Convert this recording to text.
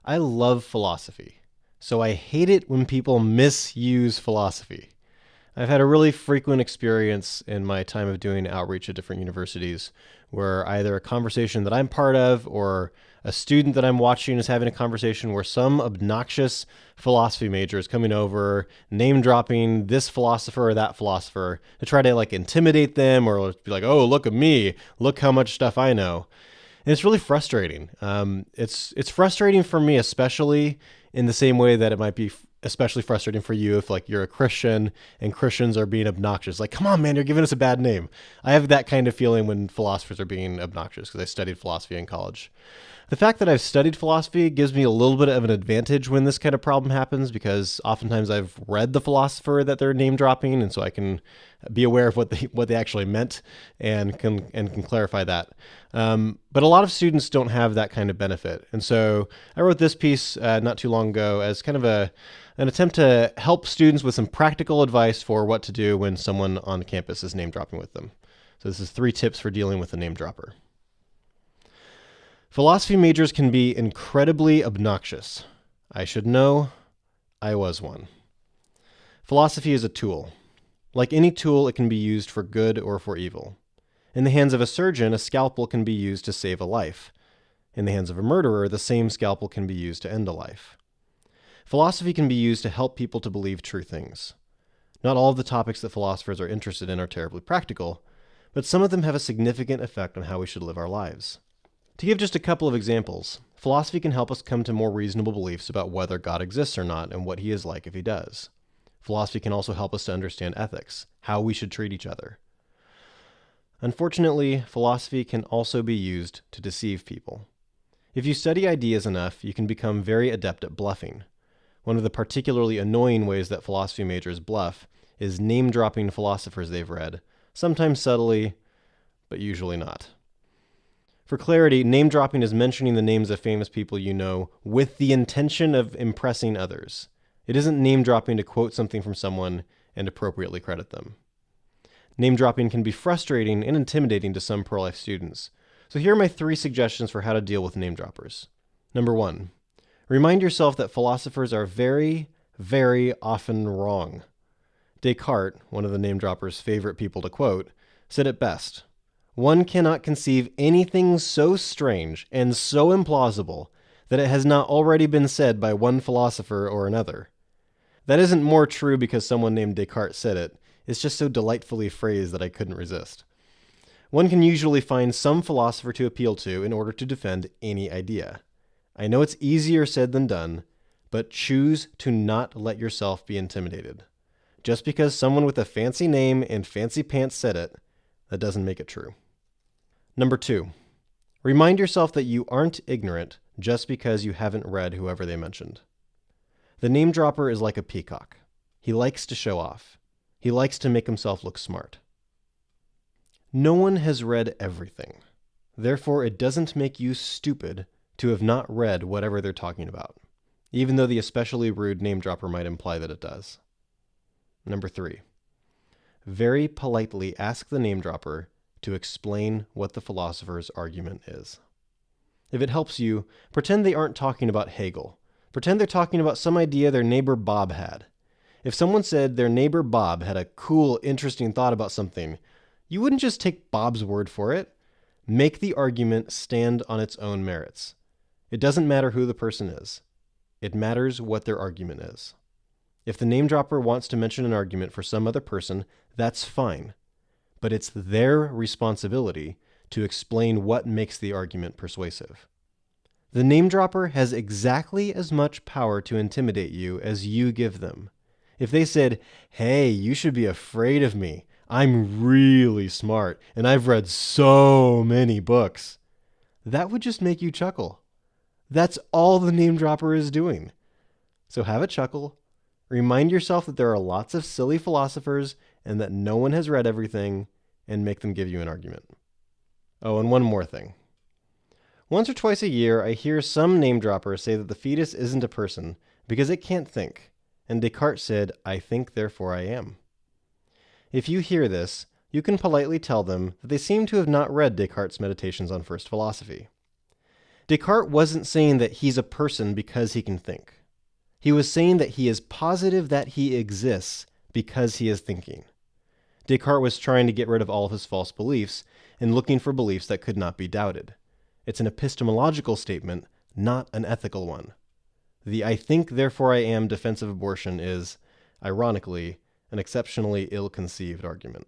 I love philosophy, so I hate it when people misuse philosophy. I've had a really frequent experience in my time of doing outreach at different universities where either a conversation that I'm part of or a student that I'm watching is having a conversation where some obnoxious philosophy major is coming over, name dropping this philosopher or that philosopher to try to like intimidate them or be like, oh, look at me, look how much stuff I know. And it's really frustrating. It's frustrating for me, especially in the same way that it might be especially frustrating for you if like you're a Christian and Christians are being obnoxious. Like, come on, man, you're giving us a bad name. I have that kind of feeling when philosophers are being obnoxious because I studied philosophy in college. The fact that I've studied philosophy gives me a little bit of an advantage when this kind of problem happens because oftentimes I've read the philosopher that they're name dropping, and so I can be aware of what they actually meant and can clarify that. But a lot of students don't have that kind of benefit, and so I wrote this piece not too long ago as kind of an attempt to help students with some practical advice for what to do when someone on campus is name dropping with them. So this is 3 tips for dealing with a name dropper. Philosophy majors can be incredibly obnoxious. I should know. I was one. Philosophy is a tool. Like any tool, it can be used for good or for evil. In the hands of a surgeon, a scalpel can be used to save a life. In the hands of a murderer, the same scalpel can be used to end a life. Philosophy can be used to help people to believe true things. Not all of the topics that philosophers are interested in are terribly practical, but some of them have a significant effect on how we should live our lives. To give just a couple of examples, philosophy can help us come to more reasonable beliefs about whether God exists or not and what he is like if he does. Philosophy can also help us to understand ethics, how we should treat each other. Unfortunately, philosophy can also be used to deceive people. If you study ideas enough, you can become very adept at bluffing. One of the particularly annoying ways that philosophy majors bluff is name-dropping philosophers they've read, sometimes subtly, but usually not. For clarity, name-dropping is mentioning the names of famous people you know with the intention of impressing others. It isn't name-dropping to quote something from someone and appropriately credit them. Name-dropping can be frustrating and intimidating to some pro-life students. So here are my 3 suggestions for how to deal with name-droppers. Number 1, remind yourself that philosophers are very, very often wrong. Descartes, one of the name-dropper's favorite people to quote, said it best. One cannot conceive anything so strange and so implausible that it has not already been said by one philosopher or another. That isn't more true because someone named Descartes said it. It's just so delightfully phrased that I couldn't resist. One can usually find some philosopher to appeal to in order to defend any idea. I know it's easier said than done, but choose to not let yourself be intimidated. Just because someone with a fancy name and fancy pants said it, that doesn't make it true. Number 2, remind yourself that you aren't ignorant just because you haven't read whoever they mentioned. The name dropper is like a peacock. He likes to show off. He likes to make himself look smart. No one has read everything. Therefore, it doesn't make you stupid to have not read whatever they're talking about, even though the especially rude name dropper might imply that it does. Number 3, very politely ask the name dropper to explain what the philosopher's argument is. If it helps you, pretend they aren't talking about Hegel. Pretend they're talking about some idea their neighbor Bob had. If someone said their neighbor Bob had a cool, interesting thought about something, you wouldn't just take Bob's word for it. Make the argument stand on its own merits. It doesn't matter who the person is. It matters what their argument is. If the name dropper wants to mention an argument for some other person, that's fine. But it's their responsibility to explain what makes the argument persuasive. The name dropper has exactly as much power to intimidate you as you give them. If they said, hey, you should be afraid of me. I'm really smart and I've read so many books, that would just make you chuckle. That's all the name dropper is doing. So have a chuckle. Remind yourself that there are lots of silly philosophers and that no one has read everything, and make them give you an argument. Oh, and one more thing. Once or twice a year, I hear some name dropper say that the fetus isn't a person because it can't think, and Descartes said, I think, therefore I am. If you hear this, you can politely tell them that they seem to have not read Descartes' Meditations on First Philosophy. Descartes wasn't saying that he's a person because he can think. He was saying that he is positive that he exists because he is thinking. Descartes was trying to get rid of all of his false beliefs and looking for beliefs that could not be doubted. It's an epistemological statement, not an ethical one. The "I think, therefore I am" defense of abortion is, ironically, an exceptionally ill-conceived argument.